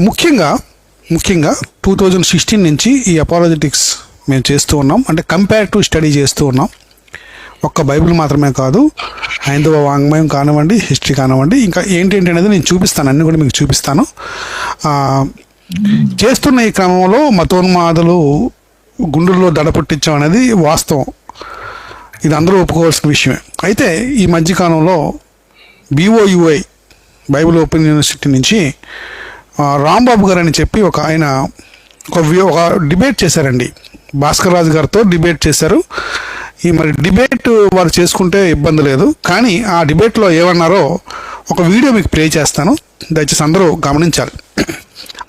ముఖ్యంగా 2016 నుంచి ఈ అపాలజెటిక్స్ మేము చేస్తూ ఉన్నాం. అంటే కంపారిటివ్ స్టడీ చేస్తూ ఉన్నాం. ఒక్క బైబిల్ మాత్రమే కాదు, హైందవ వాంగ్మయం కానివ్వండి, హిస్టరీ కానివ్వండి, ఇంకా ఏంటేంటి అనేది నేను చూపిస్తాను, అన్నీ కూడా మీకు చూపిస్తాను. చేస్తున్న ఈ క్రమంలో మతోన్మాదులు గుండెల్లో దడ పుట్టించడం అనేది వాస్తవం. ఇది అందరూ ఒప్పుకోవాల్సిన విషయమే. అయితే ఈ మధ్యకాలంలో BOUI బైబిల్ ఓపెన్ యూనివర్సిటీ నుంచి రాంబాబు గారు అని చెప్పి ఆయన ఒక డిబేట్ చేశారండి. భాస్కర్ రాజు గారితో డిబేట్ చేశారు. ఈ మరి డిబేట్ వారు చేసుకుంటే ఇబ్బంది లేదు, కానీ ఆ డిబేట్లో ఏమన్నారో ఒక వీడియో మీకు ప్లే చేస్తాను, దయచేసి అందరూ గమనించాలి.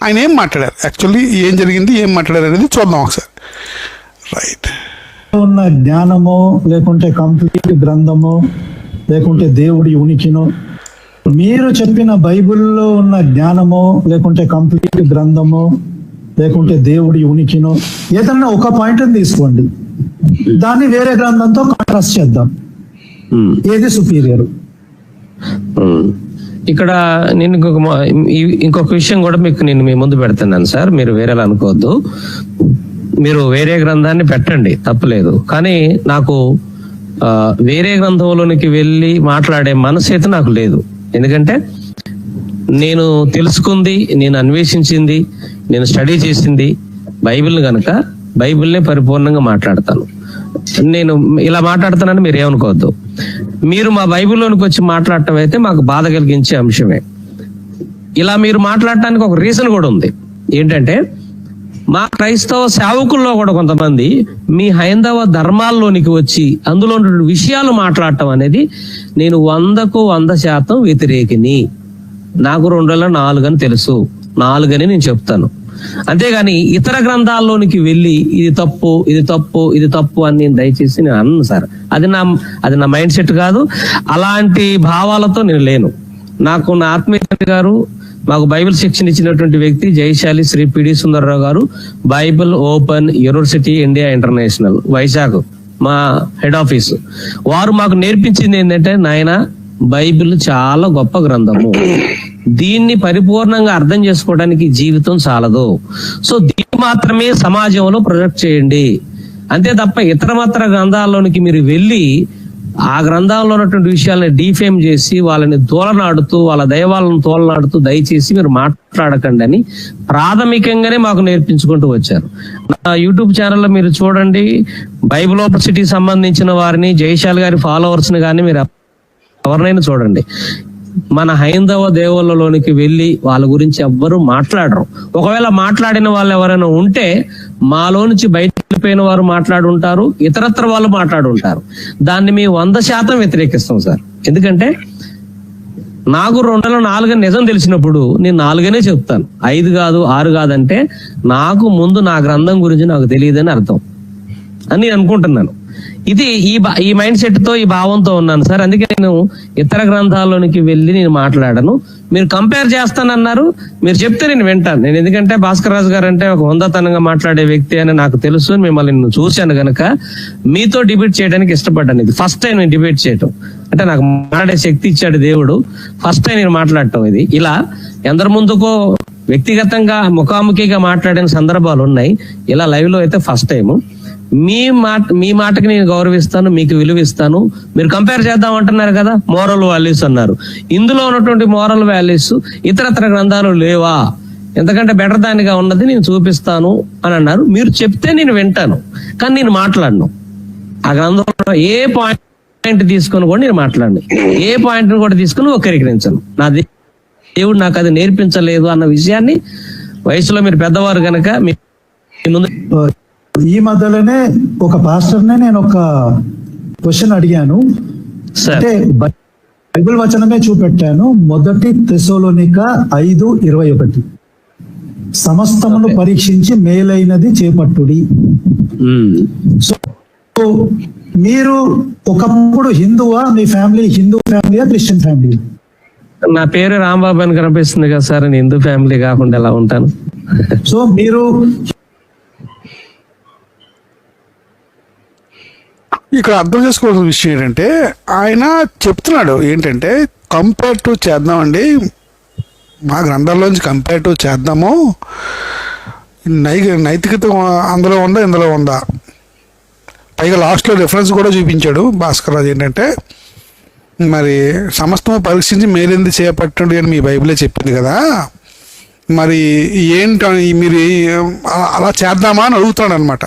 ఆయన ఏం మాట్లాడారు, యాక్చువల్లీ ఏం జరిగింది, ఏం మాట్లాడారు అనేది చూద్దాం ఒకసారి. రైట్. ఉన్న జ్ఞానమో లేకుంటే కంప్లీట్ గ్రంథమో లేకుంటే దేవుడి ఉనికినో, మీరు చెప్పిన బైబిల్లో ఉన్న జ్ఞానమో లేకుంటే కంప్లీట్ గ్రంథమో లేకుంటే దేవుడి ఉనికినో ఏదన్నా ఒక పాయింట్ తీసుకోండి, దాన్ని వేరే గ్రంథంతో కాంట్రాస్ట్ చేద్దాం, ఏది సుపీరియర్. ఇక్కడ నేను ఇంకొక విషయం కూడా నేను మీ ముందు పెడుతున్నాను సార్, మీరు వేరేలా అనుకోవద్దు. మీరు వేరే గ్రంథాన్ని పెట్టండి, తప్పలేదు. కానీ నాకు వేరే గ్రంథంలోనికి వెళ్ళి మాట్లాడే మనసు అయితే నాకు లేదు. ఎందుకంటే నేను తెలుసుకుంది, నేను అన్వేషించింది, నేను స్టడీ చేసింది బైబిల్ గనక బైబిల్నే పరిపూర్ణంగా మాట్లాడతాను. నేను ఇలా మాట్లాడుతానని మీరు ఏమనుకోవద్దు. మీరు మా బైబిల్లోనికి వచ్చి మాట్లాడటం అయితే మాకు బాధ కలిగించే అంశమే. ఇలా మీరు మాట్లాడటానికి ఒక రీజన్ కూడా ఉంది. ఏంటంటే మా క్రైస్తవ సేవకుల్లో కూడా కొంతమంది మీ హైందవ ధర్మాల్లోనికి వచ్చి అందులో ఉన్న విషయాలు మాట్లాడటం అనేది నేను 100కు 100% వ్యతిరేకిని. నాకు 2004 అని తెలుసు, 4 అని నేను చెప్తాను. అంతేగాని ఇతర గ్రంథాల్లోనికి వెళ్ళి ఇది తప్పు, ఇది తప్పు, ఇది తప్పు అని నేను దయచేసి నేను అన్నాను సార్. అది నా మైండ్ సెట్ కాదు. అలాంటి భావాలతో నేను లేను. నాకు నా ఆత్మీయ గారు, మాకు బైబిల్ శిక్షణ ఇచ్చినటువంటి వ్యక్తి జయశాలి శ్రీ పిడి సుందరరావు గారు, Bible open university India international Vizag మా హెడ్ ఆఫీస్, వారు మాకు నేర్పించింది ఏంటంటే, నాయన బైబిల్ చాలా గొప్ప గ్రంథము, దీన్ని పరిపూర్ణంగా అర్థం చేసుకోవడానికి జీవితం చాలదు. సో దీన్ని మాత్రమే సమాజంలో ప్రొజెక్ట్ చేయండి, అంతే తప్ప ఇతర గ్రంథాల్లోనికి మీరు వెళ్ళి ఆ గ్రంథాల్లో ఉన్నటువంటి విషయాలని డీఫేమ్ చేసి వాళ్ళని తోలనాడుతూ, వాళ్ళ దైవాలను తోలనాడుతూ దయచేసి మీరు మాట్లాడకండి అని ప్రాథమికంగానే మాకు నేర్పించుకుంటూ వచ్చారు. నా యూట్యూబ్ ఛానల్లో మీరు చూడండి, బైబిల్ యూనివర్సిటీకి సంబంధించిన వారిని, జయశాల్ గారి ఫాలోవర్స్ ని కానీ మీరు ఎవరినైనా చూడండి, మన హైందవ దేవుళ్ళలోనికి వెళ్ళి వాళ్ళ గురించి ఎవ్వరూ మాట్లాడరు. ఒకవేళ మాట్లాడిన వాళ్ళు ఎవరైనా ఉంటే మాలో నుంచి బయట వెళ్ళిపోయిన వారు మాట్లాడుంటారు, ఇతరత్ర వాళ్ళు మాట్లాడుంటారు. దాన్ని మేము 100% వ్యతిరేకిస్తాం సార్. ఎందుకంటే నాకు 2004 నిజం తెలిసినప్పుడు నేను 4 అనే చెప్తాను, 5 కాదు 6 కాదంటే నాకు ముందు నా గ్రంథం గురించి నాకు తెలియదని అర్థం అని నేను అనుకుంటున్నాను. ఇది ఈ మైండ్ సెట్ తో, ఈ భావంతో ఉన్నాను సార్. అందుకే నేను ఇతర గ్రంథాల్లోనికి వెళ్ళి నేను మాట్లాడను. మీరు కంపేర్ చేస్తానన్నారు, మీరు చెప్తే నేను వింటాను. నేను ఎందుకంటే భాస్కర్ రాజు గారు అంటే ఒక హుందాతనంగా మాట్లాడే వ్యక్తి అని నాకు తెలుసు. మిమ్మల్ని నేను చూశాను గనక మీతో డిబేట్ చేయడానికి ఇష్టపడ్డాను. ఇది ఫస్ట్ టైం నేను డిబేట్ చేయటం, అంటే నాకు మాట్లాడే శక్తి ఇచ్చాడు దేవుడు. ఫస్ట్ టైం నేను మాట్లాడటం. ఇది ఇలా ఎందరి ముందుకో వ్యక్తిగతంగా ముఖాముఖిగా మాట్లాడిన సందర్భాలు ఉన్నాయి, ఇలా లైవ్ లో అయితే ఫస్ట్ టైం. మీ మాటకి నేను గౌరవిస్తాను, మీకు విలువిస్తాను. మీరు కంపేర్ చేద్దాం అంటున్నారు కదా, మోరల్ వాల్యూస్ అన్నారు. ఇందులో ఉన్నటువంటి మోరల్ వాల్యూస్ ఇతరత్ర గ్రంథాలు లేవా, ఎంతకంటే బెటర్ దానిగా ఉన్నది నేను చూపిస్తాను అని అన్నారు. మీరు చెప్తే నేను వింటాను, కానీ నేను మాట్లాడను. ఆ గ్రంథంలో ఏ పాయింట్ తీసుకొని కూడా నేను మాట్లాడను, ఏ పాయింట్ కూడా తీసుకుని వక్రీకరించను. నా దేవుడు నాకు అది నేర్పించలేదు అన్న విషయాన్ని, వయసులో మీరు పెద్దవారు కనుక మీ ముందు. ఈ మధ్యలోనే ఒక పాస్టర్నే నేను ఒక క్వశ్చన్ అడిగాను, అంటే బైబిల్ వచనమే చూపెట్టాను. 1 తెస్సలోనిక 5:21 సమస్తమును పరీక్షించి మేలైనది చేపట్టుడి. సో మీరు ఒకప్పుడు హిందువా, మీ ఫ్యామిలీ హిందూ ఫ్యామిలీయా క్రిస్టియన్ ఫ్యామిలీ? నా పేరు రాంబాబు అని కనిపిస్తుంది కదా సార్, నేను హిందూ ఫ్యామిలీ కాకుండా ఎలా ఉంటాను? సో మీరు ఇక్కడ అర్థం చేసుకోవాల్సిన విషయం ఏంటంటే, ఆయన చెప్తున్నాడు ఏంటంటే కంపేర్ టు చేద్దామండి, మా గ్రంథాల్లోంచి కంపేరిటివ్ చేద్దాము, నైతికత అందులో ఉందా ఇందులో ఉందా. పైగా లాస్ట్లో రిఫరెన్స్ కూడా చూపించాడు భాస్కర్ రాజు, ఏంటంటే మరి సమస్తము పరీక్షించి మేలెంది చేపట్టండి అని మీ బైబిలే చెప్పింది కదా, మరి ఏంటి మీరు అలా చేద్దామా అని అడుగుతున్నాడు అనమాట.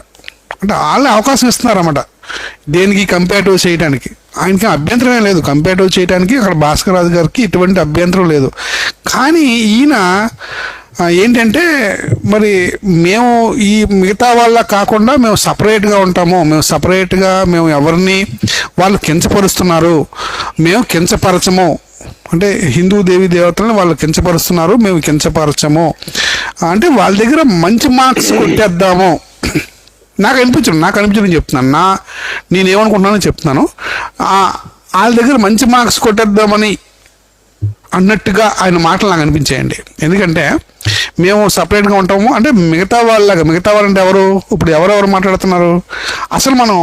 అంటే వాళ్ళని అవకాశం ఇస్తున్నారన్నమాట దేనికి, కంపేరిటివ్ చేయడానికి. ఆయనకి అభ్యంతరమే లేదు కంపేరిటివ్ చేయడానికి, అక్కడ భాస్కర్ రాజు గారికి ఎటువంటి అభ్యంతరం లేదు. కానీ ఈయన ఏంటంటే మరి మేము ఈ మిగతా వాళ్ళ కాకుండా మేము సపరేట్గా ఉంటాము, మేము ఎవరిని వాళ్ళు కించపరుస్తున్నారు, మేము కించపరచము, అంటే హిందూ దేవి దేవతలను వాళ్ళు కించపరుస్తున్నారు, మేము కించపరచము, అంటే వాళ్ళ దగ్గర మంచి మార్క్స్ కొట్టేద్దాము. నాకు అనిపించదు చెప్తున్నాను, నేనేమనుకుంటున్నానో చెప్తున్నాను. వాళ్ళ దగ్గర మంచి మార్క్స్ కొట్టేద్దామని అన్నట్టుగా ఆయన మాటలు నాకు అనిపించాయండి. ఎందుకంటే మేము సపరేట్గా ఉంటాము అంటే మిగతా వాళ్ళంటే ఎవరు, ఇప్పుడు ఎవరెవరు మాట్లాడుతున్నారు, అసలు మనం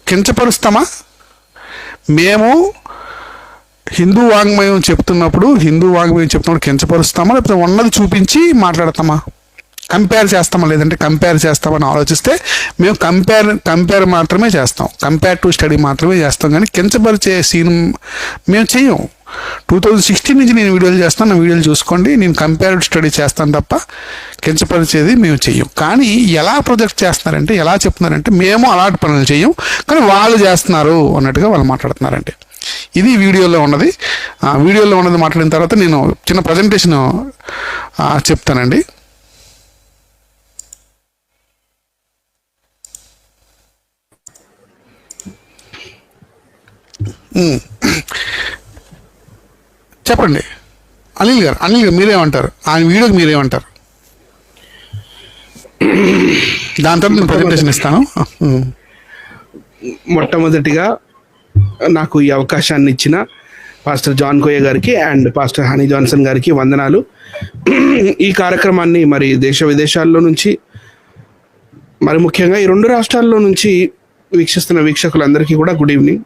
కించపరుస్తామా? మేము హిందూ వాంగ్మయం చెప్తున్నప్పుడు కించపరుస్తామా, లేకపోతే ఉన్నది చూపించి మాట్లాడతామా, కంపేర్ చేస్తామని ఆలోచిస్తే మేము కంపేర్ మాత్రమే చేస్తాం, కంపేరిటివ్ స్టడీ మాత్రమే చేస్తాం, కానీ కించపరిచే సీన్ మేము చెయ్యం. 2016 నుంచి నేను వీడియోలు చేస్తాను, నా వీడియోలు చూసుకోండి. నేను కంపేరిటివ్ స్టడీ చేస్తాను తప్ప కించపరిచేది మేము చెయ్యం. కానీ ఎలా ప్రొజెక్ట్ చేస్తున్నారంటే, ఎలా చెప్తున్నారంటే మేము అలాంటి పనులు చెయ్యం కానీ వాళ్ళు చేస్తున్నారు అన్నట్టుగా వాళ్ళు మాట్లాడుతున్నారండి. ఇది వీడియోలో ఉన్నది. మాట్లాడిన తర్వాత నేను చిన్న ప్రజెంటేషన్ చెప్తానండి. చెప్పండి అనిల్ గారు మీరేమంటారు, ఆయన వీడియోకి మీరేమంటారు? దాని తర్వాత నేను ప్రజెంటేషన్ ఇస్తాను. మొట్టమొదటిగా నాకు ఈ అవకాశాన్ని ఇచ్చిన పాస్టర్ జాన్ కోయ గారికి అండ్ పాస్టర్ హనీ జాన్సన్ గారికి వందనాలు. ఈ కార్యక్రమాన్ని మరి దేశ విదేశాల్లో నుంచి, మరి ముఖ్యంగా ఈ 2 రాష్ట్రాల్లో నుంచి వీక్షిస్తున్న వీక్షకులందరికీ కూడా గుడ్ ఈవినింగ్.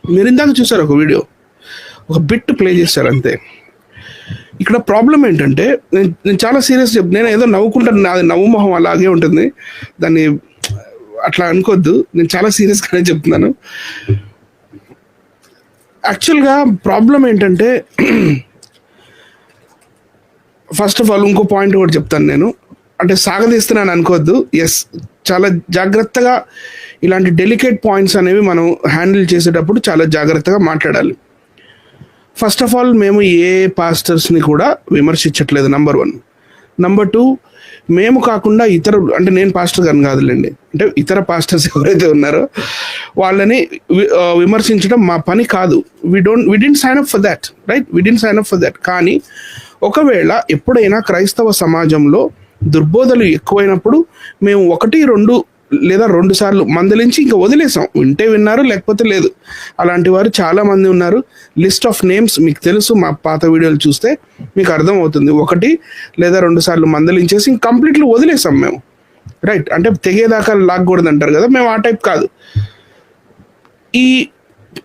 మీరు ఇందాక చూసారు ఒక వీడియో, ఒక బిట్ ప్లే చేశారు అంతే. ఇక్కడ ప్రాబ్లం ఏంటంటే, నేను చాలా సీరియస్ నేను ఏదో నవ్వుకుంటాను, నాది నవ్వు మొహం అలాగే ఉంటుంది, దాన్ని అట్లా అనుకోవద్దు, నేను చాలా సీరియస్గానే చెప్తున్నాను. యాక్చువల్గా ప్రాబ్లం ఏంటంటే, ఫస్ట్ ఆఫ్ ఆల్ ఇంకో పాయింట్ కూడా చెప్తాను నేను, అంటే సాగదీస్తున్నాను అనుకోవద్దు. ఎస్, చాలా జాగ్రత్తగా ఇలాంటి డెలికేట్ పాయింట్స్ అనేవి మనం హ్యాండిల్ చేసేటప్పుడు చాలా జాగ్రత్తగా మాట్లాడాలి. ఫస్ట్ ఆఫ్ ఆల్ మేము ఏ పాస్టర్స్ని కూడా విమర్శించట్లేదు, నెంబర్ 1. నెంబర్ 2, మేము కాకుండా ఇతరులు, అంటే నేను పాస్టర్ గారిని కాదులేండి, అంటే ఇతర పాస్టర్స్ ఎవరైతే ఉన్నారో వాళ్ళని విమర్శించడం మా పని కాదు. We didn't sign up for that, right? We didn't sign up for that. కానీ ఒకవేళ ఎప్పుడైనా క్రైస్తవ సమాజంలో దుర్బోధలు ఎక్కువైనప్పుడు మేము 1, 2 లేదా 2 సార్లు మందలించి ఇంకా వదిలేసాం. వింటే విన్నారు, లేకపోతే లేదు. అలాంటి వారు చాలా మంది ఉన్నారు. లిస్ట్ ఆఫ్ నేమ్స్ మీకు తెలుసు, మా పాత వీడియోలు చూస్తే మీకు అర్థం అవుతుంది. 1 లేదా 2 సార్లు మందలించేసి ఇంక కంప్లీట్లీ వదిలేసాం మేము, రైట్? అంటే తెగేదాకా లాగకూడదు అంటారు కదా, మేము ఆ టైప్ కాదు. ఈ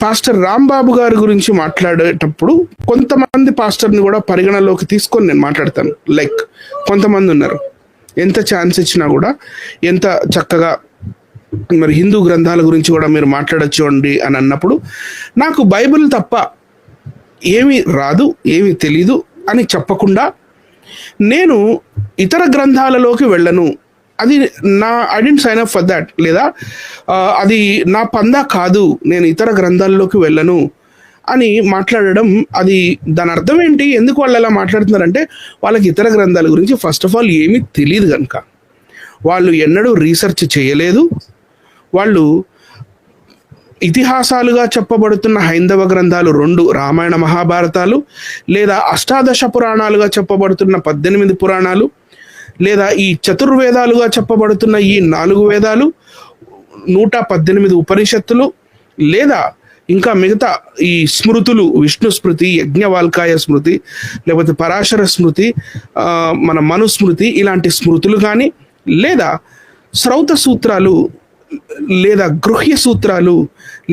పాస్టర్ రాంబాబు గారి గురించి మాట్లాడేటప్పుడు కొంతమంది పాస్టర్ని కూడా పరిగణలోకి తీసుకొని నేను మాట్లాడతాను. లైక్ కొంతమంది ఉన్నారు, ఎంత ఛాన్స్ ఇచ్చినా కూడా ఎంత చక్కగా మరి హిందూ గ్రంథాల గురించి కూడా మీరు మాట్లాడచ్చు అండి అని అన్నప్పుడు, నాకు బైబిల్ తప్ప ఏమీ రాదు, ఏమీ తెలీదు అని చెప్పకుండా నేను ఇతర గ్రంథాలలోకి వెళ్ళను, అది I don't sign up for that, లేదా అది నా పందా కాదు, నేను ఇతర గ్రంథాల్లోకి వెళ్ళను అని మాట్లాడడం, అది దాని అర్థం ఏంటి? ఎందుకు వాళ్ళు అలా మాట్లాడుతున్నారంటే, వాళ్ళకి ఇతర గ్రంథాల గురించి ఫస్ట్ ఆఫ్ ఆల్ ఏమీ తెలియదు కనుక. వాళ్ళు ఎన్నడూ రీసెర్చ్ చేయలేదు. వాళ్ళు ఇతిహాసాలుగా చెప్పబడుతున్న హైందవ గ్రంథాలు 2 రామాయణ మహాభారతాలు, లేదా అష్టాదశ పురాణాలుగా చెప్పబడుతున్న 18 పురాణాలు, లేదా ఈ చతుర్వేదాలుగా చెప్పబడుతున్న ఈ 4 వేదాలు, 118 ఉపనిషత్తులు, లేదా ఇంకా మిగతా ఈ స్మృతులు, విష్ణు స్మృతి, యజ్ఞవాల్కాయ స్మృతి, లేకపోతే పరాశర స్మృతి, మన మనుస్మృతి, ఇలాంటి స్మృతులు కానీ, లేదా శ్రౌత సూత్రాలు, లేదా గృహ్య సూత్రాలు,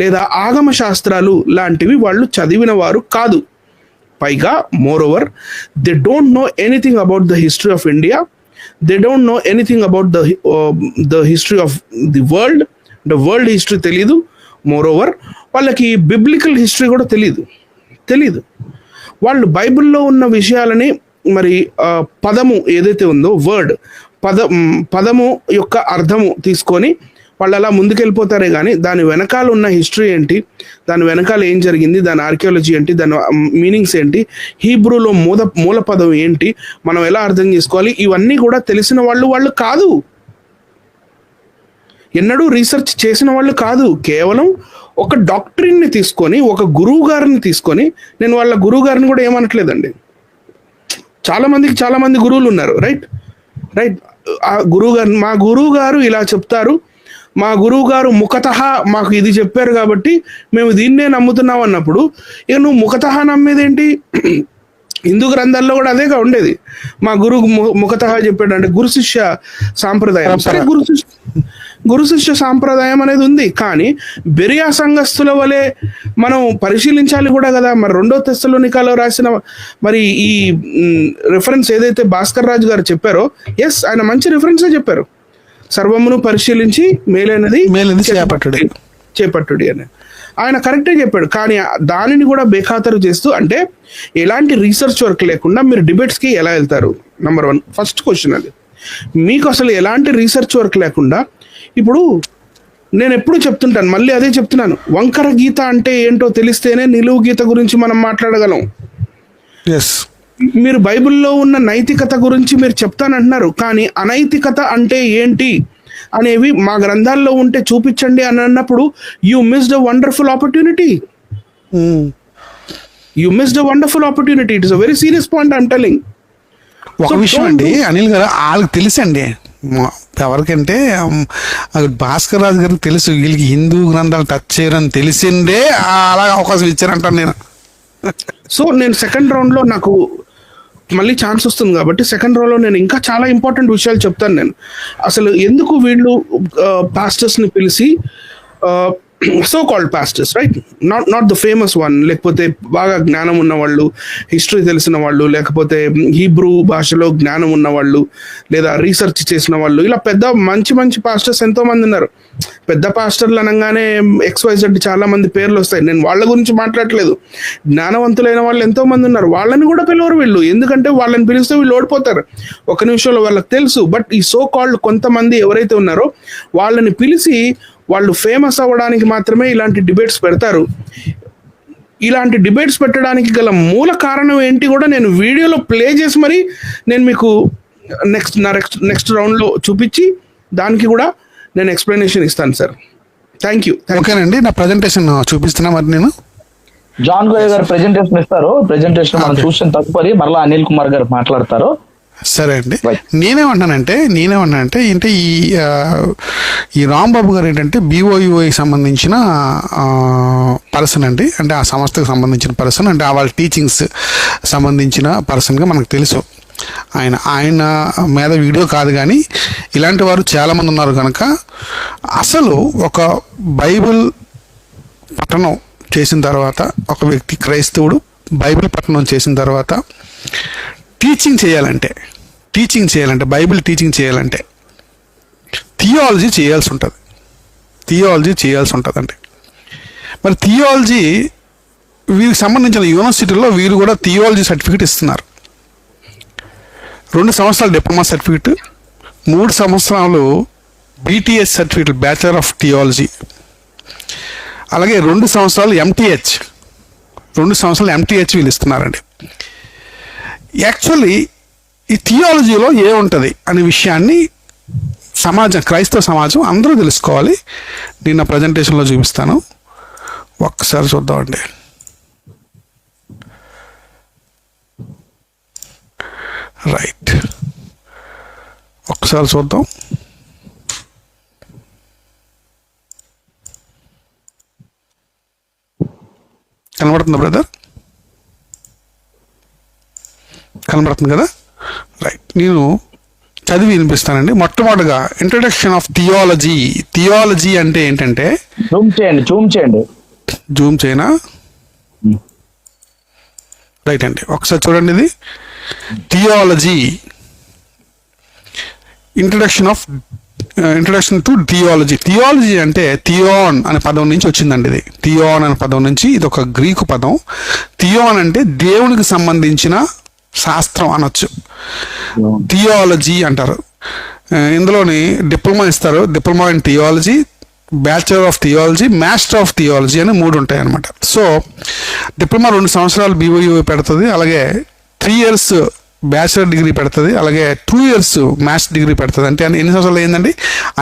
లేదా ఆగమ శాస్త్రాలు లాంటివి వాళ్ళు చదివిన వారు కాదు. పైగా more over they don't know anything about the history of India, they don't know anything about the history of the world history తెలీదు. మోర్ ఓవర్ వాళ్ళకి బిబ్లికల్ హిస్టరీ కూడా తెలీదు. వాళ్ళు బైబిల్లో ఉన్న విషయాలని మరి పదము ఏదైతే ఉందో పదము యొక్క అర్థము తీసుకొని వాళ్ళు అలా ముందుకెళ్ళిపోతారే కానీ దాని వెనకాల ఉన్న హిస్టరీ ఏంటి, దాని వెనకాల ఏం జరిగింది, దాని ఆర్కియాలజీ ఏంటి, దాని మీనింగ్స్ ఏంటి, హీబ్రూలో మూల పదం ఏంటి, మనం ఎలా అర్థం చేసుకోవాలి, ఇవన్నీ కూడా తెలిసిన వాళ్ళు కాదు. ఎన్నడూ రీసెర్చ్ చేసిన వాళ్ళు కాదు. కేవలం ఒక డాక్టరీని తీసుకొని, ఒక గురువు గారిని తీసుకొని, నేను వాళ్ళ గురువు గారిని కూడా ఏమనట్లేదండి, చాలా మంది గురువులు ఉన్నారు, రైట్. ఆ మా గురువు గారు ఇలా చెప్తారు, మా గురువు గారు ముఖతః మాకు ఇది చెప్పారు కాబట్టి మేము దీన్నే నమ్ముతున్నాం అన్నప్పుడు ఇక నువ్వు ముఖతః నమ్మేదేంటి? హిందూ గ్రంథాల్లో కూడా అదేగా ఉండేది, మా గురువు ముఖతః చెప్పాడు అంటే గురు శిష్య సాంప్రదాయం. సరే, గురు శిష్య సాంప్రదాయం అనేది ఉంది, కానీ బెరియా సంఘస్థుల వలె మనం పరిశీలించాలి కూడా కదా. మరి 2వ తెస్సలోనికలో రాసిన మరి ఈ రిఫరెన్స్ ఏదైతే భాస్కర్ రాజు గారు చెప్పారో, ఎస్, ఆయన మంచి రిఫరెన్సే చెప్పారు. సర్వమును పరిశీలించి మేలైనది చేపట్టుడి అని ఆయన కరెక్టే చెప్పాడు. కానీ దానిని కూడా బేఖాతరు చేస్తూ, అంటే ఎలాంటి రీసెర్చ్ వర్క్ లేకుండా మీరు డిబేట్స్కి ఎలా వెళ్తారు? నంబర్ 1 ఫస్ట్ క్వశ్చన్ అది. మీకు అసలు ఎలాంటి రీసెర్చ్ వర్క్ లేకుండా, ఇప్పుడు నేను ఎప్పుడు చెప్తుంటాను, మళ్ళీ అదే చెప్తున్నాను, వంకర గీత అంటే ఏంటో తెలిస్తేనే నిలువు గీత గురించి మనం మాట్లాడగలం. మీరు బైబిల్లో ఉన్న నైతికత గురించి మీరు చెప్తానంటున్నారు, కానీ అనైతికత అంటే ఏంటి అనేవి మా గ్రంథాల్లో ఉంటే చూపించండి అని అన్నప్పుడు you missed a wonderful opportunity. It is a very serious point I'm telling. ఒక విషయం అండి అనిల్ గారు, వాళ్ళకి తెలుసండి, ఎవరికంటే భాస్కర్ రాజు గారికి తెలుసు, వీళ్ళకి హిందూ గ్రంథాలు టచ్ చేయరని తెలిసిందే అలా అవకాశం ఇచ్చారంటాను నేను. సో నేను సెకండ్ రౌండ్లో నాకు మళ్ళీ ఛాన్స్ వస్తుంది కాబట్టి సెకండ్ రౌండ్లో నేను ఇంకా చాలా ఇంపార్టెంట్ విషయాలు చెప్తాను. నేను అసలు ఎందుకు వీళ్ళు పాస్టర్స్ని పిలిచి so called pastors, right, not the famous one, లేకపోతే బాగా జ్ఞానం ఉన్నవాళ్ళు, హిస్టరీ తెలిసిన వాళ్ళు, లేకపోతే హీబ్రూ భాషలో జ్ఞానం ఉన్నవాళ్ళు, లేదా రీసెర్చ్ చేసిన వాళ్ళు, ఇలా మంచి పాస్టర్స్ ఎంతోమంది ఉన్నారు. పెద్ద పాస్టర్లు అనగానే XYZ చాలా మంది పేర్లు వస్తాయి. నేను వాళ్ళ గురించి మాట్లాడట్లేదు. జ్ఞానవంతులైన వాళ్ళు ఎంతోమంది ఉన్నారు, వాళ్ళని కూడా పిలవరు వీళ్ళు. ఎందుకంటే వాళ్ళని పిలిస్తే వీళ్ళు ఓడిపోతారు ఒక నిమిషంలో, వాళ్ళకి తెలుసు. బట్ ఈ సో కాల్డ్ కొంతమంది ఎవరైతే ఉన్నారో వాళ్ళని పిలిచి వాళ్ళు ఫేమస్ అవ్వడానికి మాత్రమే ఇలాంటి డిబేట్స్ పెడతారు. ఇలాంటి డిబేట్స్ పెట్టడానికి గల మూల కారణం ఏంటి కూడా నేను వీడియోలో ప్లే చేసి మరి నేను మీకు నెక్స్ట్ రౌండ్లో చూపించి దానికి కూడా నేను ఎక్స్ప్లెనేషన్ ఇస్తాను సార్. Thank you. ఓకేనండి, నా ప్రజెంటేషన్ చూపిస్తున్నా. మరి నేను జాన్ గోయ్ గారు ప్రెజెంటేషన్ ఇస్తారు. ప్రెజెంటేషన్ మనం చూసిన తదుపరి మరలా అనిల్ కుమార్ గారు మాట్లాడతారు. సరే అండి. నేనేమంటానంటే ఏంటంటే ఈ రాంబాబు గారు ఏంటంటే BOUI సంబంధించిన పర్సన్ అండి, అంటే ఆ సంస్థకు సంబంధించిన పర్సన్, అంటే వాళ్ళ టీచింగ్స్ సంబంధించిన పర్సన్గా మనకు తెలుసు. ఆయన మీద వీడియో కాదు, కానీ ఇలాంటి వారు చాలామంది ఉన్నారు కనుక అసలు ఒక బైబిల్ పఠనం చేసిన తర్వాత, ఒక వ్యక్తి క్రైస్తవుడు బైబిల్ పఠనం చేసిన తర్వాత టీచింగ్ చేయాలంటే బైబిల్ టీచింగ్ చేయాలంటే థియాలజీ చేయాల్సి ఉంటుందండి. మరి థియాలజీ వీరికి సంబంధించిన యూనివర్సిటీలో వీరు కూడా థియాలజీ సర్టిఫికేట్ ఇస్తున్నారు. 2 సంవత్సరాలు డిప్లొమా సర్టిఫికేట్, 3 సంవత్సరాలు BTS certificate, bachelor of theology, అలాగే 2 సంవత్సరాలు MTH వీళ్ళు ఇస్తున్నారండి. యాక్చువల్లీ ఈ థియాలజీలో ఏముంటుంది అనే విషయాన్ని క్రైస్తవ సమాజం అందరూ తెలుసుకోవాలి. నేను నా ప్రజెంటేషన్లో చూపిస్తాను, ఒక్కసారి చూద్దామండి. రైట్, ఒక్కసారి చూద్దాం. కనబడుతుందా బ్రదర్? కనబడుతుంది కదా? రైట్, నేను చదివి వినిపిస్తానండి. మొట్టమొదటిగా ఇంట్రడక్షన్ ఆఫ్ థియాలజీ అంటే ఏంటంటే, జూమ్ చేయనా? రైట్ అండి, ఒకసారి చూడండి. ఇది theology, introduction to theology. Theology అంటే థియోన్ అనే పదం నుంచి వచ్చిందండి. ఇది థియోన్ అనే పదం నుంచి, ఇది ఒక గ్రీకు పదం. థియోన్ అంటే దేవునికి సంబంధించిన శాస్త్రం అనొచ్చు, థియాలజీ అంటారు. ఇందులోని డిప్లొమా ఇస్తారు, diploma in theology, bachelor of theology, master of theology అని 3 ఉంటాయి అన్నమాట. సో డిప్లొమా 2 సంవత్సరాలు BOUA పెడుతుంది, అలాగే 3 years బ్యాచిలర్ డిగ్రీ పెడుతుంది, అలాగే 2 years మాస్టర్ డిగ్రీ పెడుతుంది. అంటే ఎన్ని సంవత్సరాలు అయిందండి?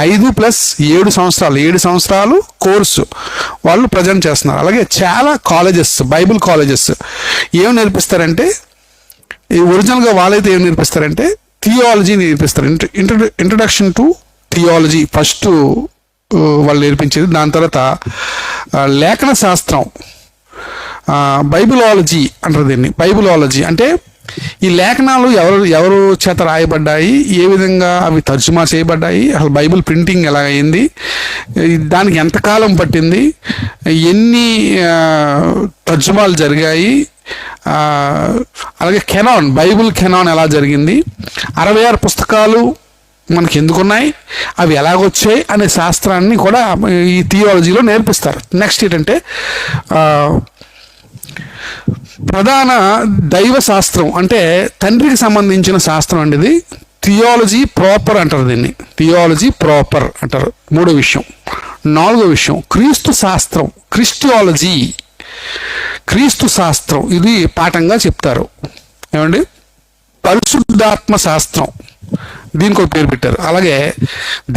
5 + 7 సంవత్సరాలు, 7 సంవత్సరాలు కోర్సు వాళ్ళు ప్రజెంట్ చేస్తున్నారు. అలాగే చాలా కాలేజెస్, బైబిల్ కాలేజెస్ ఏం నేర్పిస్తారంటే, ఈ ఒరిజినల్గా వాళ్ళైతే ఏం నేర్పిస్తారంటే థియాలజీ నేర్పిస్తారు. ఇంట్రడక్షన్ టు థియాలజీ ఫస్ట్ వాళ్ళు నేర్పించేది. దాని తర్వాత లేఖన శాస్త్రం, బైబిలాలజీ అంటారు దీన్ని. బైబిలాలజీ అంటే ఈ లేఖనాలు ఎవరు చేత రాయబడ్డాయి, ఏ విధంగా అవి తర్జుమా చేయబడ్డాయి, అసలు బైబిల్ ప్రింటింగ్ ఎలా అయింది, దానికి ఎంతకాలం పట్టింది, ఎన్ని తర్జుమాలు జరిగాయి, అలాగే కెనాన్, బైబిల్ కెనాన్ ఎలా జరిగింది, 66 పుస్తకాలు మనకి ఎందుకున్నాయి, అవి ఎలాగొచ్చాయి అనే శాస్త్రాన్ని కూడా ఈ థియాలజీలో నేర్పిస్తారు. నెక్స్ట్ ఏంటంటే ప్రధాన దైవ శాస్త్రం, అంటే తండ్రికి సంబంధించిన శాస్త్రం అండి ఇది. థియాలజీ ప్రాపర్ అంటారు దీన్ని, థియాలజీ ప్రాపర్ అంటారు. 3వ విషయం. 4వ విషయం క్రీస్తు శాస్త్రం, క్రిస్టియాలజీ, క్రీస్తు శాస్త్రం. ఇది పాఠంగా చెప్తారు. ఏమండి? పరిశుద్ధాత్మ శాస్త్రం, దీనికి ఒక పేరు పెట్టారు. అలాగే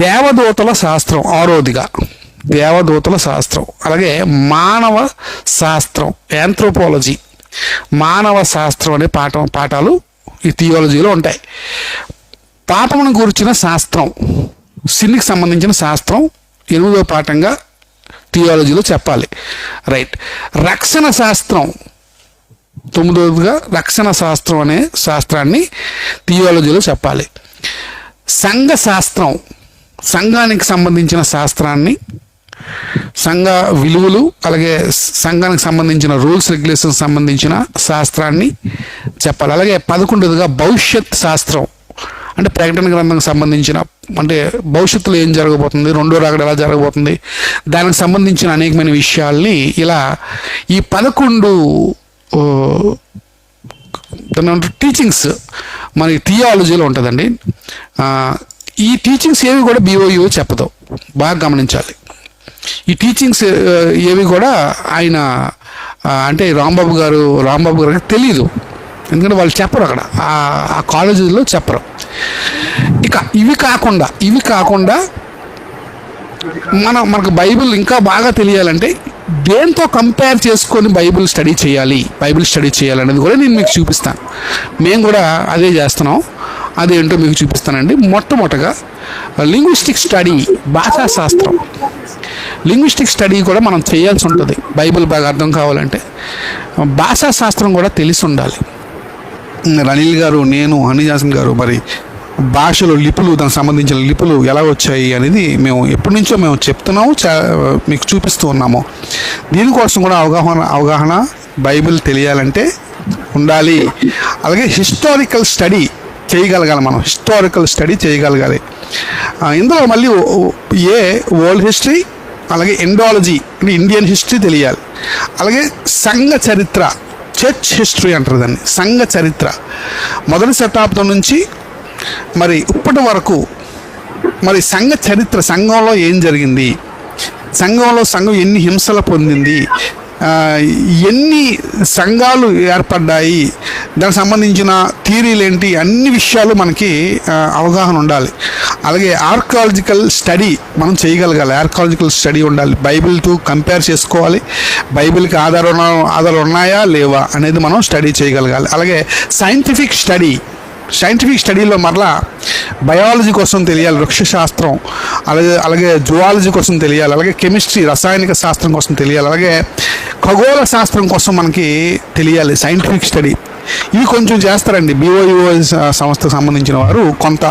దేవదూతల శాస్త్రం 6వదిగా, దేవదూతల శాస్త్రం. అలాగే మానవ శాస్త్రం, యాంథ్రోపాలజీ, మానవ శాస్త్రం అనే పాఠాలు ఈ థియాలజీలో ఉంటాయి. పాపమును గురించిన శాస్త్రం, సిన్నికి సంబంధించిన శాస్త్రం 8వ పాఠంగా థియాలజీలో చెప్పాలి. రైట్. రక్షణ శాస్త్రం 9వదిగా, రక్షణ శాస్త్రం అనే శాస్త్రాన్ని థియాలజీలో చెప్పాలి. సంఘ శాస్త్రం, సంఘానికి సంబంధించిన శాస్త్రాన్ని, సంఘ విలువలు, అలాగే సంఘానికి సంబంధించిన రూల్స్ రెగ్యులేషన్స్ సంబంధించిన శాస్త్రాన్ని చెప్పాలి. అలాగే 11వదిగా భవిష్యత్ శాస్త్రం, అంటే ప్రకటన గ్రంథానికి సంబంధించిన, అంటే భవిష్యత్తులో ఏం జరగబోతుంది, 2వ రాకడ ఎలా జరగబోతుంది, దానికి సంబంధించిన అనేకమైన విషయాల్ని ఇలా ఈ 11 టీచింగ్స్ మనకి థియాలజీలో ఉంటుందండి. ఈ టీచింగ్స్ ఏవి కూడా BOUA చెప్పదు, బాగా గమనించాలి. ఈ టీచింగ్స్ ఏవి కూడా ఆయన అంటే రాంబాబు గారికి తెలియదు, ఎందుకంటే వాళ్ళు చెప్పరు అక్కడ, ఆ కాలేజీలో చెప్పరు. ఇక ఇవి కాకుండా మనకు బైబిల్ ఇంకా బాగా తెలియాలంటే దేంతో కంపేర్ చేసుకొని బైబిల్ స్టడీ చేయాలనేది కూడా నేను మీకు చూపిస్తాను. మేము కూడా అదే చేస్తున్నాం, అదేంటో మీకు చూపిస్తానండి. మొట్టమొదటగా లింగ్విస్టిక్ స్టడీ, భాషా శాస్త్రం. లింగ్విస్టిక్ స్టడీ కూడా మనం చేయాల్సి ఉంటుంది. బైబిల్ బాగా అర్థం కావాలంటే భాషా శాస్త్రం కూడా తెలిసి ఉండాలి. అనిల్ గారు, నేను, హనీజాసన్ గారు మరి భాషలో లిపులు, దానికి సంబంధించిన లిపులు ఎలా వచ్చాయి అనేది మేము ఎప్పటి నుంచో మేము చెప్తున్నాము, మీకు చూపిస్తూ ఉన్నాము. దీనికోసం కూడా అవగాహన బైబిల్ తెలియాలంటే ఉండాలి. అలాగే హిస్టారికల్ స్టడీ చేయగలగాలి, మనం హిస్టారికల్ స్టడీ చేయగలగాలి. ఇందులో మళ్ళీ వరల్డ్ హిస్టరీ, అలాగే ఇండాలజీ అంటే ఇండియన్ హిస్టరీ తెలియాలి. అలాగే సంఘ చరిత్ర, చర్చ్ హిస్టరీ అంటారు దాన్ని, సంఘ చరిత్ర 1వ శతాబ్దం నుంచి మరి ఇప్పటి వరకు మరి సంఘ చరిత్ర, సంఘంలో ఏం జరిగింది, సంఘం ఎన్ని హింసలు పొందింది, ఎన్ని సంఘాలు ఏర్పడ్డాయి, దానికి సంబంధించిన థియరీలు ఏంటి, అన్ని విషయాలు మనకి అవగాహన ఉండాలి. అలాగే ఆర్కియాలజికల్ స్టడీ మనం చేయగలగాలి, ఆర్కియాలజికల్ స్టడీ ఉండాలి. బైబిల్తో కంపేర్ చేసుకోవాలి, బైబిల్కి ఆధారాలు ఉన్నాయా లేవా అనేది మనం స్టడీ చేయగలగాలి. అలాగే సైంటిఫిక్ స్టడీలో మరలా బయాలజీ కోసం తెలియాలి, వృక్షశాస్త్రం, అలాగే జువాలజీ కోసం తెలియాలి, అలాగే కెమిస్ట్రీ, రసాయనిక శాస్త్రం కోసం తెలియాలి, అలాగే ఖగోళ శాస్త్రం కోసం మనకి తెలియాలి, సైంటిఫిక్ స్టడీ. ఇవి కొంచెం చేస్తారండి BOUA సంస్థకు సంబంధించిన వారు. కొంత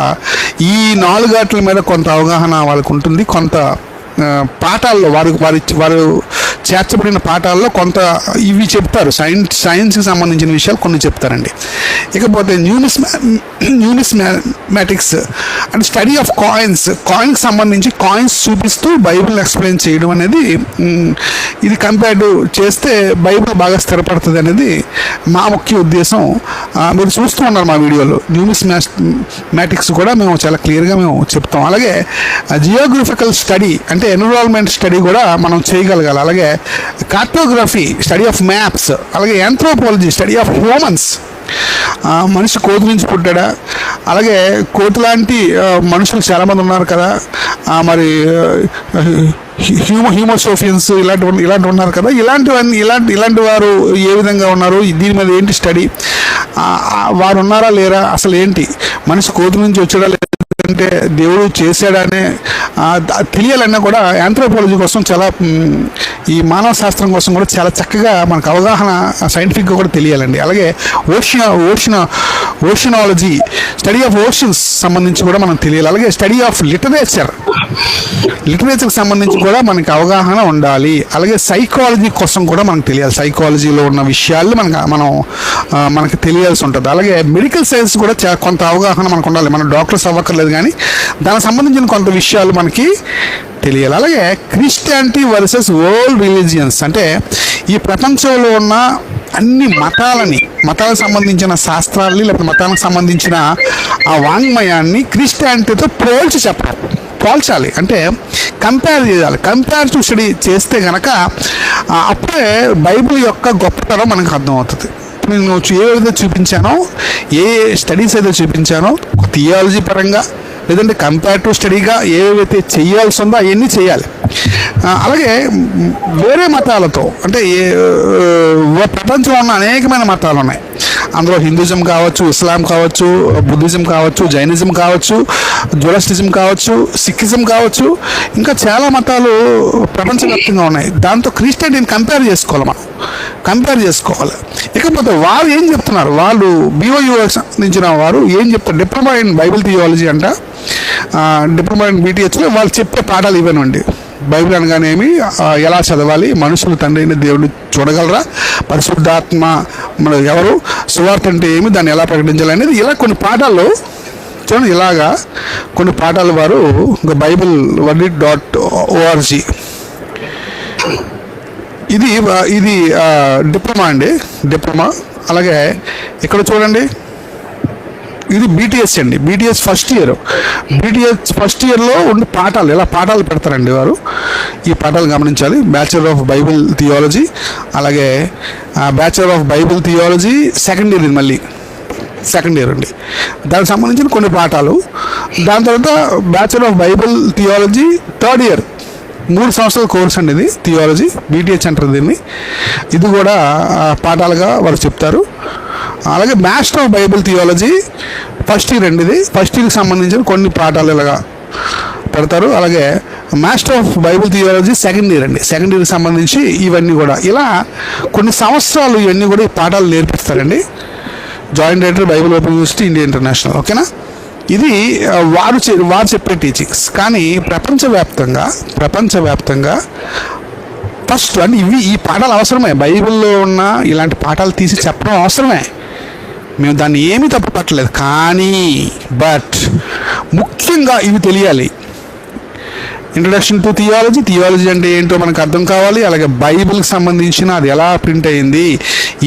ఈ 4 వాటి మీద కొంత అవగాహన వాళ్ళకు ఉంటుంది, కొంత పాఠాల్లో వారు చేర్చబడిన పాఠాల్లో కొంత ఇవి చెప్తారు, సైన్స్కి సంబంధించిన విషయాలు కొన్ని చెప్తారండి. ఇకపోతే న్యూమిస్మాటిక్స్ అంటే స్టడీ ఆఫ్ కాయిన్కి సంబంధించి కాయిన్స్ చూపిస్తూ బైబిల్ని ఎక్స్ప్లెయిన్ చేయడం అనేది, ఇది కంపేర్డ్ చేస్తే బైబిల్ బాగా స్థిరపడుతుంది అనేది మా ముఖ్య ఉద్దేశం. మీరు చూస్తూ ఉన్నారు మా వీడియోలో న్యూమిస్మాటిక్స్ కూడా మేము చాలా క్లియర్గా మేము చెప్తాం. అలాగే జియోగ్రఫికల్ స్టడీ అంటే ఎన్విరాన్మెంట్ స్టడీ కూడా మనం చేయగలగాలి. అలాగే కార్టోగ్రఫీ స్టడీ ఆఫ్ మ్యాప్స్, అలాగే యాంథ్రోపాలజీ స్టడీ ఆఫ్ హ్యూమన్స్, మనిషి కోతి నుంచి పుట్టాడా, అలాగే కోతి లాంటి మనుషులు చాలామంది ఉన్నారు కదా, మరి హ్యూమోసోఫియన్స్ ఇలాంటి ఉన్నారు కదా, ఇలాంటి వారు ఏ విధంగా ఉన్నారు, దీని మీద ఏంటి స్టడీ, వారు ఉన్నారా లేరా, అసలు ఏంటి మనిషి కోతి నుంచి వచ్చాడా అంటే దేవుడు చేశాడనే తెలియాలన్నా కూడా యాంథ్రోపాలజీ కోసం చాలా, ఈ మానవ శాస్త్రం కోసం కూడా చాలా చక్కగా మనకు అవగాహన సైంటిఫిక్గా కూడా తెలియాలండి. అలాగే ఓషియానాలజీ స్టడీ ఆఫ్ ఓషన్స్ సంబంధించి కూడా మనం తెలియాలి. అలాగే స్టడీ ఆఫ్ లిటరేచర్కి సంబంధించి కూడా మనకి అవగాహన ఉండాలి. అలాగే సైకాలజీ కోసం కూడా మనకు తెలియాలి, సైకాలజీలో ఉన్న విషయాలు మనకి తెలియాల్సి ఉంటుంది. అలాగే మెడికల్ సైన్స్ కూడా కొంత అవగాహన మనకు ఉండాలి. మనం డాక్టర్స్ అవ్వక్కర్లేదు కానీ దానికి సంబంధించిన కొంత విషయాలు మనకి తెలియాలి. అలాగే క్రిస్టియానిటీ వర్సెస్ వరల్డ్ రిలీజియన్స్ అంటే ఈ ప్రపంచంలో ఉన్న అన్ని మతాలకు సంబంధించిన శాస్త్రాలని లేకపోతే మతాలకు సంబంధించిన ఆ వాంగ్మయాన్ని క్రిస్టియానిటీతో పోల్చాలి, అంటే కంపేర్ చేయాలి. కంపారిటివ్ స్టడీ చేస్తే కనుక అప్పుడే బైబిల్ యొక్క గొప్పతనం మనకు అర్థమవుతుంది. నేను ఏ విధంగా చూపించానో, ఏ స్టడీస్ అయితే చూపించానో థియాలజీ పరంగా లేదంటే కంపారిటివ్ స్టడీగా ఏవైతే చేయాల్సి ఉందో అవన్నీ చేయాలి. అలాగే వేరే మతాలతో అంటే ప్రపంచంలో ఉన్న అనేకమైన మతాలు ఉన్నాయి. అందులో హిందూయిజం కావచ్చు, ఇస్లాం కావచ్చు, బుద్ధిజం కావచ్చు, జైనిజం కావచ్చు, జొరాస్ట్రిజం కావచ్చు, సిక్కిజం కావచ్చు, ఇంకా చాలా మతాలు ప్రపంచవ్యాప్తంగా ఉన్నాయి. దాంతో క్రిస్టియానిటీని కంపేర్ చేసుకోవాలి. ఇకపోతే వారు ఏం చెప్తున్నారు, వాళ్ళు BOU సంబంధించిన వారు ఏం చెప్తారు, డిప్లొమా ఇన్ బైబిల్ థియాలజీ అంట, డిప్లొమా ఇన్ BTHలో వాళ్ళు చెప్పే పాఠాలు ఇవేనండి. బైబిల్ అనగానేమి, ఎలా చదవాలి, మనుషులు తండ్రి అయిన దేవుడిని చూడగలరా, పరిశుద్ధాత్మ మన ఎవరు, సువార్త అంటే ఏమి, దాన్ని ఎలా ప్రకటించాలి అనేది, ఇలా కొన్ని పాఠాలు చూడండి. ఇలాగా కొన్ని పాఠాలు వారు bible1.org ఇది డిప్లొమా అండి, డిప్లొమా. అలాగే ఇక్కడ చూడండి, ఇది BTS అండి, BTS ఫస్ట్ ఇయర్లో ఉండే పాఠాలు, ఇలా పాఠాలు పెడతారండి వారు. ఈ పాఠాలు గమనించాలి. బ్యాచిలర్ ఆఫ్ బైబిల్ థియాలజీ, అలాగే bachelor of Bible theology second year అండి, దానికి సంబంధించిన కొన్ని పాఠాలు. దాని తర్వాత bachelor of Bible theology third year, 3 సంవత్సరాల కోర్స్ అండి ఇది, థియాలజీ BTH అంటారు దీన్ని. ఇది కూడా పాఠాలుగా వారు చెప్తారు. అలాగే master of Bible theology first year అండి, ఇది ఫస్ట్ ఇయర్కి సంబంధించిన కొన్ని పాఠాలు ఇలాగా పెడతారు. అలాగే master of Bible theology second ఇయర్కి సంబంధించి ఇవన్నీ కూడా ఇలా కొన్ని సంవత్సరాలు ఇవన్నీ కూడా ఈ పాఠాలు నేర్పిస్తారండి. Joint director Bible open university India international. ఓకేనా, ఇది వారు చెప్పే టీచింగ్స్. కానీ ప్రపంచవ్యాప్తంగా ఫస్ట్ అంటే ఈ పాఠాలు అవసరమే, బైబిల్లో ఉన్న ఇలాంటి పాఠాలు తీసి చెప్పడం అవసరమే, మేము దాన్ని ఏమీ తప్పు పట్టలేదు. కానీ ముఖ్యంగా ఇవి తెలియాలి. ఇంట్రడక్షన్ టు థియాలజీ అంటే ఏంటో మనకు అర్థం కావాలి. అలాగే బైబిల్కి సంబంధించిన అది ఎలా ప్రింట్ అయింది,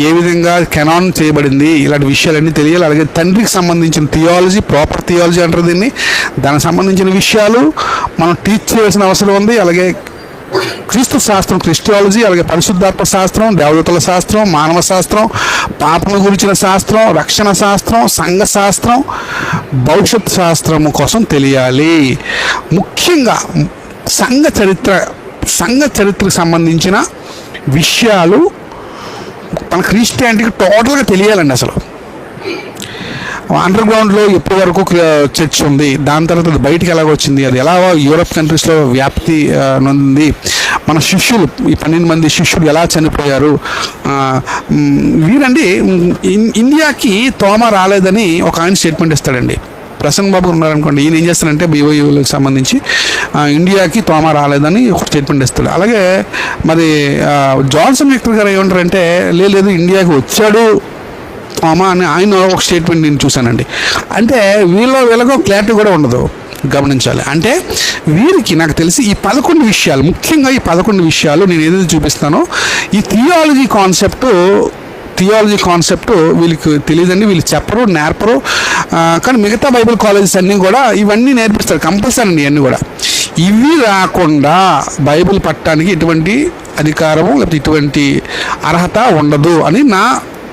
ఏ విధంగా కెనాన్ చేయబడింది, ఇలాంటి విషయాలన్నీ తెలియాలి. అలాగే తండ్రికి సంబంధించిన థియాలజీ, ప్రాపర్ థియాలజీ అంటారు దీన్ని, దానికి సంబంధించిన విషయాలు మనం టీచ్ చేయాల్సిన అవసరం ఉంది. అలాగే క్రీస్తు శాస్త్రం, క్రిస్టియాలజీ, అలాగే పరిశుద్ధాత్మ శాస్త్రం, దేవదూతల శాస్త్రం, మానవ శాస్త్రం, పాపల గురించిన శాస్త్రం, రక్షణ శాస్త్రం, సంఘ శాస్త్రం, భవిష్యత్ శాస్త్రము కోసం తెలియాలి. ముఖ్యంగా సంఘ చరిత్రకు సంబంధించిన విషయాలు మన క్రిస్టియానిటీకి టోటల్గా తెలియాలండి. అసలు అండర్ గ్రౌండ్లో ఎప్పటి వరకు చర్చ్ ఉంది, దాని తర్వాత అది బయటికి ఎలాగ వచ్చింది, అది ఎలా యూరోప్ కంట్రీస్లో వ్యాప్తి నొందింది, మన శిష్యులు ఈ 12 మంది శిష్యులు ఎలా చనిపోయారు, వీరండి ఇండియాకి తోమ రాలేదని ఒక ఆయన స్టేట్మెంట్ ఇస్తాడండి. ప్రసన్న బాబు ఉన్నారనుకోండి, ఈయన ఏం చేస్తారంటే బీఓయూలకు సంబంధించి ఇండియాకి తోమ రాలేదని ఒక స్టేట్మెంట్ ఇస్తాడు. అలాగే మరి జాన్సన్ విక్టర్ గారు ఏమంటారంటే లేదు ఇండియాకి వచ్చాడు తోమ అని ఆయన ఒక స్టేట్మెంట్ నేను చూశానండి. అంటే వీళ్ళకు క్లారిటీ కూడా ఉండదు, గమనించాలి. అంటే వీరికి నాకు తెలిసి ఈ 11 విషయాలు, ముఖ్యంగా ఈ 11 విషయాలు నేను ఏదైతే చూపిస్తానో ఈ థియాలజీ కాన్సెప్ట్ వీళ్ళకి తెలియదండి, వీళ్ళు చెప్పరు, నేర్పరు. కానీ మిగతా బైబిల్ కాలేజెస్ అన్నీ కూడా ఇవన్నీ నేర్పిస్తారు కంపల్సరీ అండి. ఇవన్నీ కూడా ఇవి రాకుండా బైబిల్ పట్టడానికి ఎటువంటి అధికారము లేకపోతే ఇటువంటి అర్హత ఉండదు అని నా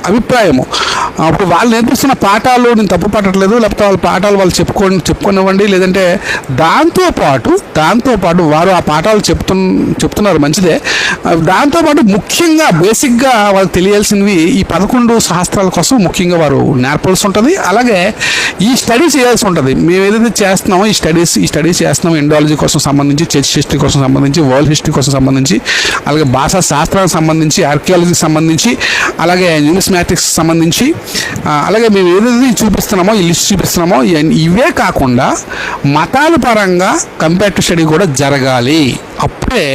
అభిప్రాయము. అప్పుడు వాళ్ళు నేర్పిస్తున్న పాఠాలు నేను తప్పు పట్టట్లేదు, లేకపోతే వాళ్ళ పాఠాలు వాళ్ళు చెప్పుకునివ్వండి, లేదంటే దాంతోపాటు వారు ఆ పాఠాలు చెప్తున్నారు మంచిదే. దాంతోపాటు ముఖ్యంగా బేసిక్గా వాళ్ళకి తెలియాల్సినవి ఈ 11 శాస్త్రాల కోసం ముఖ్యంగా వారు నేర్పాల్సి ఉంటుంది. అలాగే ఈ స్టడీస్ చేయాల్సి ఉంటుంది. మేము ఏదైతే చేస్తున్నామో ఈ స్టడీస్ చేస్తున్నాము ఇండాలజీ కోసం సంబంధించి, చర్చ్ హిస్టరీ కోసం సంబంధించి, వరల్డ్ హిస్టరీ కోసం సంబంధించి, అలాగే భాషా శాస్త్రానికి సంబంధించి, ఆర్కియాలజీకి సంబంధించి, అలాగే న్యూమిస్మాటిక్స్ సంబంధించి, అలాగే మేము ఏదైతే చూపిస్తున్నామో ఈ లిస్ట్ చూపిస్తున్నామో ఇవే కాకుండా మతాల పరంగా కంపేరిటివ్ స్టడీ కూడా జరగాలి. అప్పుడే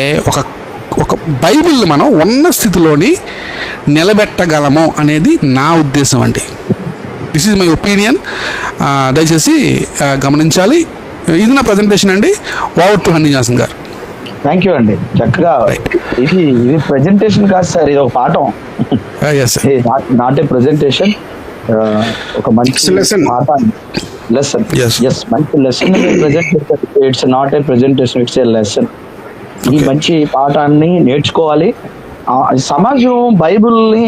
ఒక బైబిల్ మనం ఉన్న స్థితిలోని నిలబెట్టగలము అనేది నా ఉద్దేశం అండి. This is my opinion. దయచేసి గమనించాలి. ఇది నా ప్రజెంటేషన్ అండి. ఓవర్ టు హనీ జాన్సన్ గారు. థ్యాంక్ యూ అండి. చక్కగా ఇది ప్రెజెంటేషన్ కాదు సార్, ఇది ఒక పాఠం. నాట్ ఏ ప్రెజెంటేషన్, ఒక మంచి పాఠం, లెసన్. మంచి లెసన్ ప్రెజెంట్ చేస్తారు. It's not a presentation, it's a lesson. ఈ మంచి పాఠాన్ని నేర్చుకోవాలి. సమాజం బైబిల్ని